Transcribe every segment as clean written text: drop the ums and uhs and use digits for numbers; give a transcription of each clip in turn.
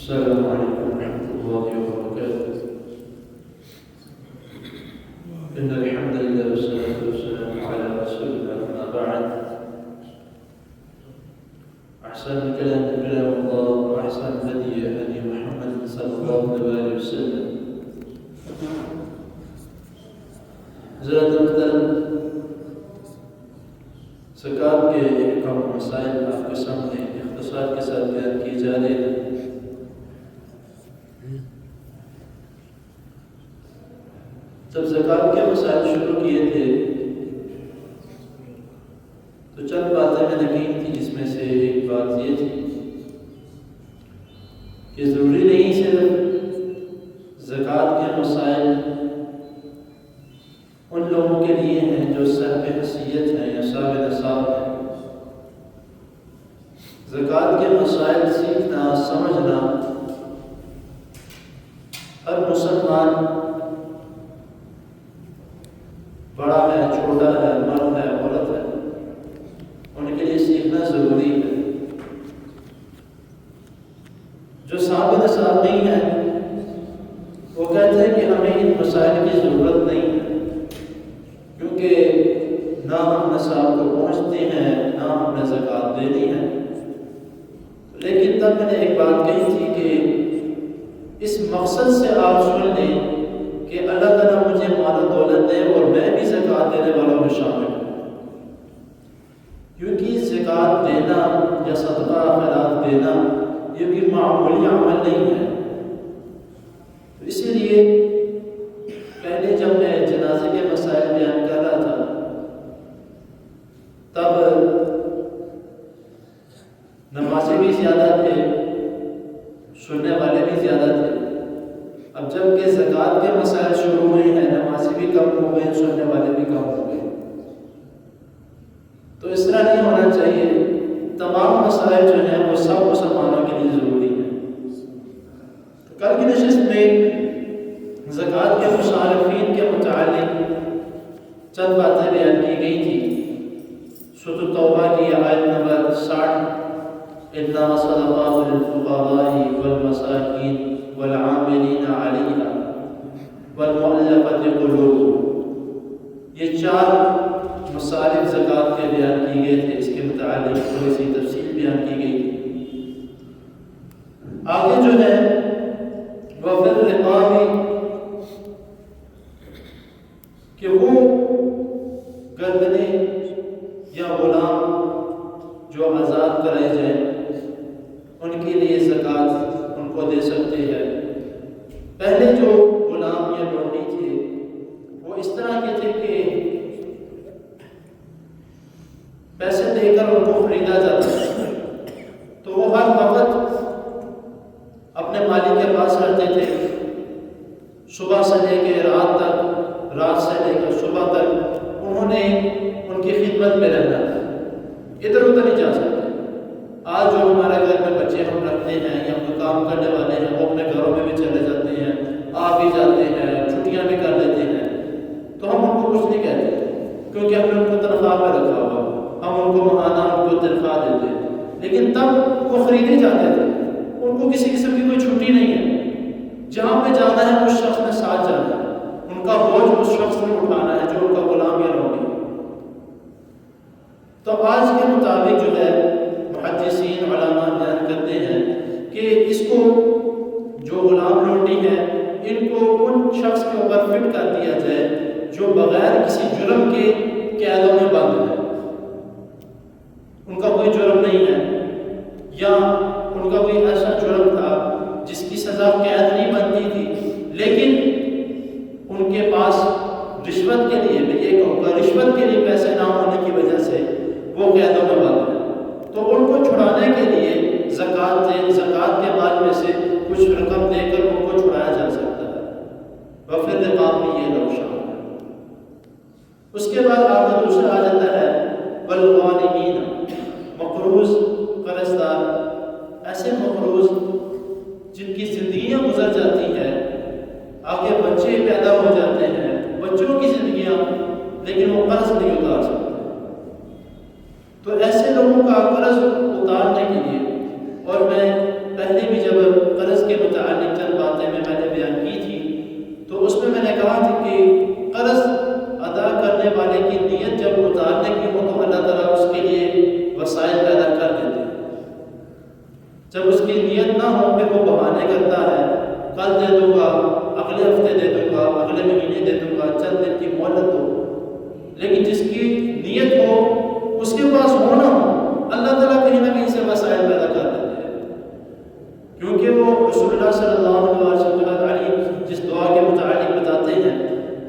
السلام عليكم ورحمة الله وبركاته. إن الحمد لله والصلاة والسلام على رسول الله. أما بعد، أحسن الكلام كلام الله، وأحسن الهدي هدي محمد صلى الله عليه وسلم. حضرات محترم، زکوٰۃ کے احکام و مسائل آپ کے سامنے اختصار کے ساتھ بیان کیے جا رہے ہیں۔ جب زکوٰۃ کے مسائل شروع کیے تھے تو چند باتیں میں نے کہی تھی، جس میں سے ایک بات یہ تھی کہ ضروری نہیں صرف زکوٰۃ کے مسائل ان لوگوں کے لیے ہیں جو صاحب حیثیت ہیں یا صاحب نصاب ہیں۔ زکوٰۃ کے مسائل سیکھنا، سمجھنا ہر مسلمان، بڑا ہے، چھوٹا ہے، مرد ہے، عورت ہے، ان کے لیے سیکھنا ضروری ہے۔ جو صاحب نصاب نہیں ہے وہ کہتے ہیں کہ ہمیں ان مسائل کی ضرورت نہیں ہے، کیونکہ نہ ہم نصاب کو پہنچتے ہیں، نہ ہم نے زکوٰۃ دینی ہے۔ لیکن تب میں نے ایک بات کہی تھی کہ اس مقصد سے آپ سن لیں کہ اللہ تعالیٰ مجھے مال و دولت دے اور میں بھی زکوٰۃ دینے والوں میں شامل ہوں، کیونکہ زکوٰۃ دینا یا صدقہ خیرات دینا یہ بھی معمولی عمل نہیں ہے۔ تو اسی لیے پہلے جب میں جنازے کے مسائل بیان کر رہا تھا تب نمازی بھی زیادہ تھے، سننے والے بھی زیادہ تھے۔ اب جب کہ زکوٰۃ کے مسائل شروع ہوئے ہیں، نمازی بھی کم ہو گئے، سننے والے بھی کم ہو گئے۔ تو اس طرح نہیں ہونا چاہیے۔ تمام مسائل جو ہیں وہ سب مسلمانوں کے لیے ضروری ہیں۔ تو کل کی نشست میں زکوٰۃ کے مصارفین کے متعلق چند باتیں بیان کی گئی تھی۔ سورۃ توبہ کی آیت نمبر 60، انما الصدقات للفقراء والمساکین والعاملین علیہا والمؤلفۃ قلوبہم، یہ 4 مصارف زکوٰۃ کے بیان کیے گئے تھے۔ اس کے متعلق تھوڑی سی تفصیل بیان کی گئی تھی۔ آگے جو ہے وہ فی الرقاب، کہ وہ گردنے یا غلام جو آزاد کرائے جائیں ان کے لیے زکوٰۃ ان کو دے سکتے ہیں۔ پہلے جو غلام یا لونڈی تھے وہ اس طرح کے تھے کہ پیسے دے کر ان کو خریدا جاتا ہے، تو وہ ہر وقت اپنے مالک کے پاس رہتے تھے، صبح سے لے کے رات تک، رات سے لے کر صبح تک انہوں نے ان کی خدمت میں رہنا تھا، ادھر ادھر نہیں جا سکتے۔ آج جو ہمارے گھر میں بچے ہم رکھتے ہیں یا کوئی کام کرنے والے ہیں، وہ اپنے گھروں میں بھی چلے جاتے ہیں، آ بھی جاتے ہیں، چھٹیاں بھی کر لیتے ہیں، تو ہم ان کو کچھ نہیں کہتے، کیونکہ ہم نے ان کو تنخواہ میں رکھا ہوا، ہم ان کو ماہانہ ان کو تنخواہ دیتے ہیں۔ لیکن تب وہ خریدے جاتے تھے، ان کو کسی قسم کی کوئی چھٹی نہیں ہے، جہاں پہ جانا ہے اس شخص نے ساتھ جانا ہے، ان کا بوجھ اس شخص نے اٹھانا ہے جو ان کا غلام یا لونڈی۔ تو آج کے مطابق جو ہے محدثین علماء بیان کرتے ہیں کہ اس کو جو غلام لونڈی ہے ان کو ان شخص کے اوپر فٹ کر دیا جائے جو بغیر کسی جرم کے قیدوں میں بند ہے، ان کا کوئی جرم نہیں ہے، یا ان کا کوئی ایسا جرم تھا جس کی سزا قید نہیں بنتی تھی، لیکن ان کے پاس رشوت کے لیے، میں یہ کہوں گا رشوت کے لیے پیسے نہ ہونے کی وجہ سے وہ قیدوں میں بند ہے، تو ان کو چھڑانے کے لیے زکوٰۃ کے مال میں سے کچھ رقم دے کر ان کو چھڑایا جا سکتا ہے۔ وفی الرقاب میں یہ لوگ شامل ہیں۔ اس کے بعد آگے دوسرا آ جاتا ہے والغارمین، مقروض قرض دار، ایسے مقروض جن کی زندگیاں گزر جاتی ہیں، آگے بچے پیدا ہو جاتے ہیں، بچوں کی زندگیاں، لیکن وہ قرض نہیں اتار سکتے، تو ایسے لوگوں کا قرض اتارنے کے لیے، اور میں پہلے بھی جب قرض جب اس کی نیت نہ ہو پھر وہ بہانے کرتا ہے، کل دے دوں گا، اگلے ہفتے دے دوں گا، اگلے مہینے دے دوں گا، چند دن کی مہلت دو۔ لیکن جس کی نیت ہو، اس کے پاس ہونا ہو، اللہ تعالیٰ کہیں نہ کہیں سے وسائل پیدا کر دیتے ہیں، کیونکہ وہ رسول اللہ صلی اللہ علیہ وسلم جس دعا کے متعلق بتاتے ہیں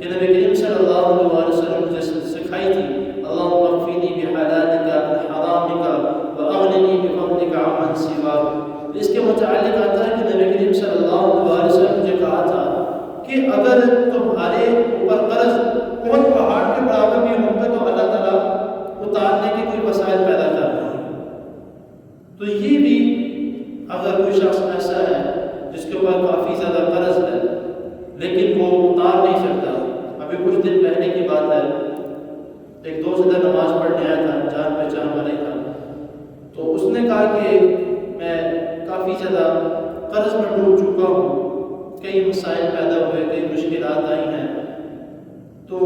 کہ نبی کریم صلی اللہ علیہ وسلم نے سکھائی تھی، اللہم اکفینی بحلالک عن حرامک واغننی بفضلک عمن سواک۔ اس کے متعلق آتا ہے کہ نبی کریم صلی اللہ علیہ وسلم نے کہا تھا کہ اگر تمہارے اوپر قرض بہت پہاڑ کے برابر بھی ہوں گے تو اللہ تعالیٰ اتارنے کے کوئی وسائل پیدا کر رہے ہیں۔ تو یہ بھی اگر کوئی شخص ایسا ہے جس کے اوپر کافی زیادہ قرض ہے لیکن وہ اتار نہیں سکتا، ابھی کچھ دن پہلے کی بات ہے، ایک دوست ادھر نماز پڑھنے آیا تھا، جان پہچان والا ہی تھا، تو اس نے کہا کہ میں کافی زیادہ قرض میں ڈوب چکا ہوں، کئی مسائل پیدا ہوئے، کئی مشکلات آئی ہیں، تو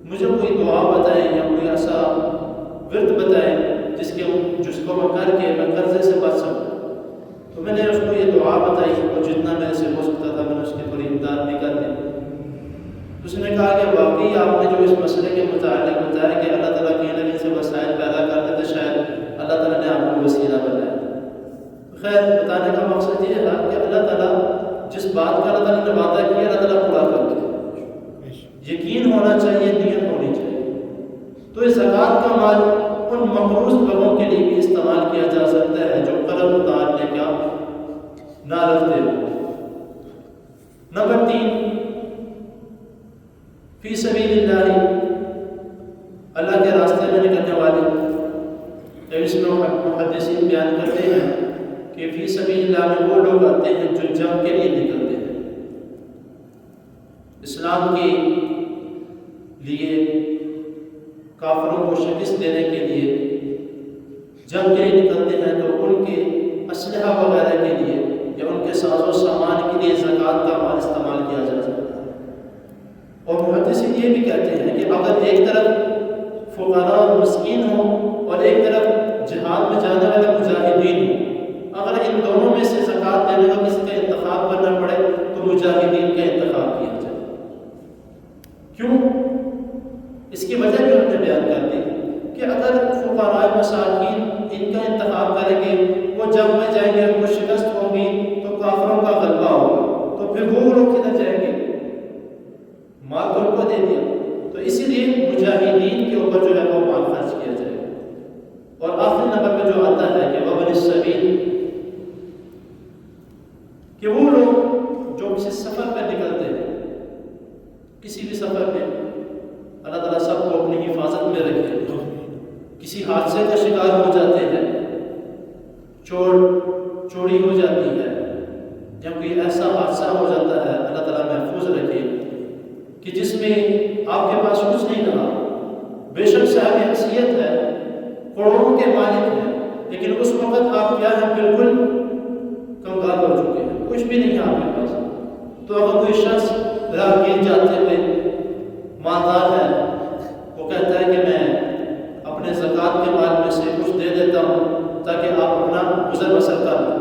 مجھے کوئی دعا بتائیں یا کوئی ایسا ورد بتائیں جس کو میں کر کے میں قرضے سے بچ سکوں۔ تو میں نے اس کو یہ دعا بتائی اور جتنا میرے سے ہو سکتا تھا میں نے اس کی تھوڑی امداد بھی کر دی۔ اس نے کہا کہ واقعی آپ نے جو اس مسئلے کے متعلق بتایا کہ اللہ تعالیٰ کہیں نہ کہیں سے وسائل پیدا کر دیتے، شاید اللہ تعالیٰ نے آپ کو وسیلہ بنایا۔ خیر، بتانے کا مقصد یہ ہے کہ اللہ تعالیٰ جس بات کا اللہ تعالیٰ نے وعدہ کیا اللہ تعالیٰ پورا کر دے، یقین ہونا چاہیے، نیت ہونی چاہیے۔ تو اس زکوٰۃ کا مال ان مقروض لوگوں کے لیے بھی استعمال کیا جا سکتا ہے جو قرض اتارنے کا نہ رکھتے ہو۔ نمبر 3، فی سبیل اللہ، اللہ کے راستے میں نکلنے والے، اس میں محدثین بیان کرتے ہیں کہ فی سبیل اللہ میں وہ لوگ آتے ہیں جو جنگ کے لیے نکلتے ہیں، اسلام کے لیے کافروں کو شکست دینے کے لیے جنگ کے لیے نکلتے ہیں، تو ان کے اسلحہ وغیرہ کے لیے یا ان کے ساز و سامان کے لیے زکوٰۃ کا مال استعمال کیا جا سکتا ہے۔ اور محدثین یہ بھی کہتے ہیں کہ اگر ایک طرف فقراء اور مسکین ہوں اور ایک طرف جہاد میں جانے والے مجاہدین ہوں، اگر ان دونوں میں سے زکوٰۃ دینے کا کسی کا انتخاب کرنا پڑے تو مجاہدین کا انتخاب کیا جائے۔ کیوں؟ اس کی وجہ بھی ہم نے بیان کر دی کہ اگر فقراء مساکین ان کا انتخاب کریں گے، وہ جنگ میں جائیں گے، ان کو شکست ہوگی تو کافروں کا غلبہ ہوگا، تو پھر وہ لوگ کدھر جائیں گے؟ مال تو ان کو دے دیا، تو اسی لیے مجاہدین کے اوپر جو ہے وہ مال خرچ کیا جائے۔ اور آخری نمبر پہ جو آتا ہے کہ وابن السبیل، کہ وہ لوگ جو کسی سفر پہ نکلتے ہیں، کسی بھی سفر میں اللہ تعالیٰ سب کو اپنی حفاظت میں رکھے، کسی حادثے کا شکار ہو جاتے ہیں، چوری ہو جاتی ہے یا کوئی ایسا حادثہ ہو جاتا ہے، اللہ تعالیٰ محفوظ رکھے کہ جس میں آپ کے پاس کچھ نہیں رہا، بے شک صاحب حیثیت ہے، کروڑوں کے مالک ہیں، لیکن اس وقت آپ کیا ہیں؟ بالکل کنگال ہو چکے ہیں، کچھ بھی نہیں ہے آپ کے پاس۔ تو اگر کوئی شخص راہگیر جاتے ہوئے مالدار ہے، وہ کہتا ہے کہ میں اپنے زکوٰۃ کے مال میں سے کچھ دے دیتا ہوں تاکہ آپ اپنا گزر بسر کر لیں،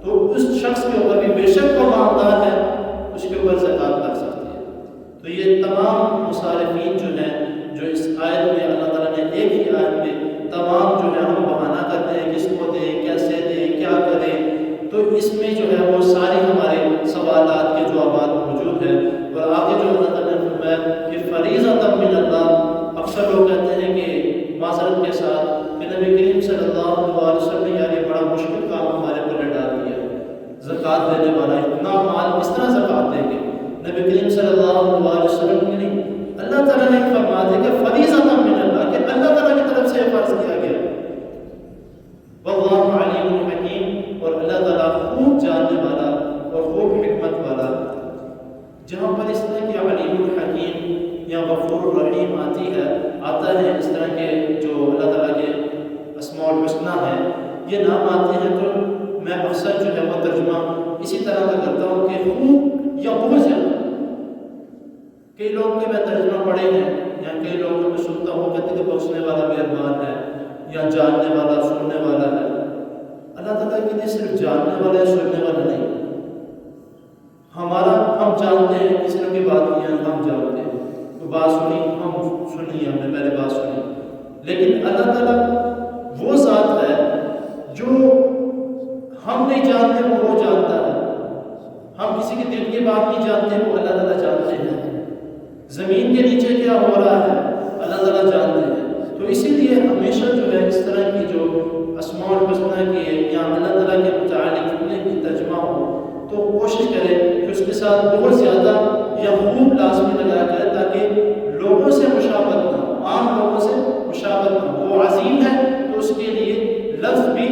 تو اس شخص کے اوپر بھی بے شک وہ مالدار ہے، اس کے اوپر زکوٰۃ لگ سکتی ہے۔ تو یہ تمام مصارفین جو ہیں، جو اس آیت میں اللہ تعالیٰ نے ایک ہی آیت میں تمام جو ہے ہم بہانہ کرتے ہیں کس کو دیں، کیسے دیں، کیا کریں، تو اس میں جو ہے وہ سارے ہمارے سوالات کے جوابات موجود ہیں۔ اور آگے جو اللہ تعالیٰ نے فرمایا کہ فریضۃ من اللہ، اکثر لوگ کہتے ہیں کہ معذرت کے ساتھ کہ نبی کریم صلی اللہ علیہ وسلم نے یار یہ بڑا مشکل کام ہمارے پر ڈال دیا، زکوٰۃ دینے والا اتنا مال کس طرح زکوٰۃ دیں گے؟ نبی کریم صلی اللہ علیہ وسلم نے نہیں، اللہ تعالیٰ نے فرما دیا کہ فریضۃ من اللہ، کہ اللہ تعالیٰ کی طرف سے فرض کیا گیا۔ واللہ علیم حکیم، اور اللہ تعالیٰ خوب جاننے والا اور خوب حکمت والا۔ جہاں پر اس طرح کی علیم الحکیم یا غفور الرحیم آتا ہے اس طرح کے جو اللہ تعالیٰ کے اسماء الحسنہ ہیں، یہ نام آتے ہیں، تو میں اکثر جو ہے وہ ترجمہ اسی طرح کا کرتا ہوں کہ خوب یا بہت زیادہ۔ کئی لوگ کے میں ترجمہ پڑھے ہیں یا کئی لوگوں کو میں سنتا ہوں کہ بخشنے والا مہربان ہے یا جاننے والا، سننے والا ہے۔ اللہ تعالیٰ کے لیے صرف جاننے والا ہے، سننے والا نہیں۔ ہم جانتے ہیں، کسی نے کوئی بات کی ہم جانتے ہیں، کوئی بات سنی ہم سنی، ہم نے پہلے بات سنی، لیکن اللہ تعالیٰ وہ ذات ہے جو ہم نہیں جانتے وہ جانتا ہے۔ ہم کسی کے دل کی بات نہیں جانتے، وہ اللہ تعالیٰ جانتے ہیں۔ زمین کے نیچے کیا ہو رہا ہے اللہ تعالیٰ جانتے ہیں۔ تو اسی لیے ہمیشہ جو ہے اس طرح کی جو اسماء الحسنی کی یا اللہ تعالیٰ کے متعلق جتنے بھی ترجمہ ہو تو کوشش کرے کہ اس کے ساتھ بہت زیادہ یا خوب لازمی لگا کرے تاکہ لوگوں سے مشابہت نہ ہو، عام لوگوں سے مشابہت نہ ہو۔ وہ عظیم ہے تو اس کے لیے لفظ بھی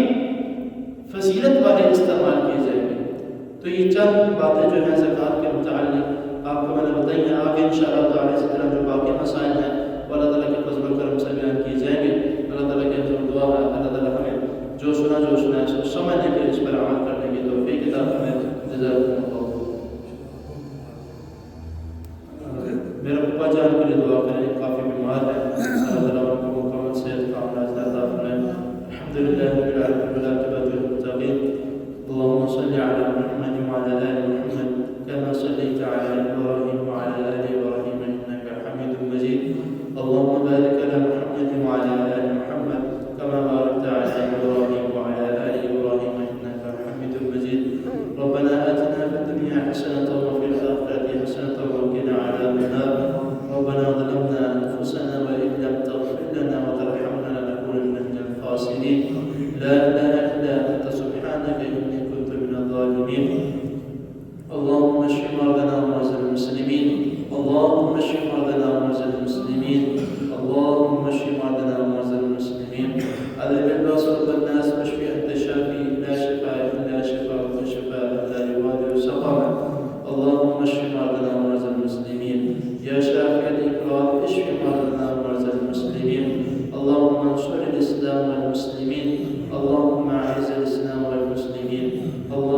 فضیلت والے استعمال کیے جائیں گے۔ تو یہ چند باتیں جو ہیں زکوٰۃ کے متعلق آپ کو میں نے بتائی ہیں۔ آگے انشاءاللہ تعالیٰ اس طرح جو باقی مسائل ہیں وہ اللہ تعالیٰ کے فضل و کرم سے بیان کیے جائیں گے۔ اللہ تعالیٰ کے حضور دعا ہے اللہ تعالیٰ ہمیں جو سنا ہے اس کو سمجھنے کے، اس پر عمل کرنے کی توفیق عطا فرمائے۔ جزاکم اللہ۔ میرے پپا جان کے لیے دعا کریں، کافی بیمار ہے، اللہ تعالیٰ ان کو مکمل صحت کاملہ عطا فرمائے۔ الحمدللہ رب العالمین والعاقبۃ للمتقین۔ اللهم صل على محمد وعلى آل محمد كما صليت على إبراهيم وعلى آل إبراهيم إنك حميد مجيد۔ اللهم بارك على محمد وعلى آل محمد كما باركت على إبراهيم وعلى آل إبراهيم إنك حميد مجيد۔ ربنا آتنا في الدنيا حسنة وفي الآخرة حسنة وقنا عذاب النار۔ ربنا ظلمنا أنفسنا وإن لم تغفر لنا وترحمنا لنكونن من الخاسرين۔ لا إله إلا أنت سبحانك إني كنت من الظالمين۔ اللهم اشف مرضنا ومرضى المسلمين، اللهم اشف مرضنا ومرضى المسلمين، اللهم اشف مرضنا ومرضى المسلمين۔ اذهب الباس رب الناس واشف أنت الشافي لا شفاء إلا شفاءك شفاء لا يغادر سقما۔ اللهم اشف مرضنا ومرضى المسلمين، يا شافي الإكرام اشف مرضنا ومرضى المسلمين۔ اللهم انصر الإسلام والمسلمين، اللهم أعز الإسلام والمسلمين، اللهم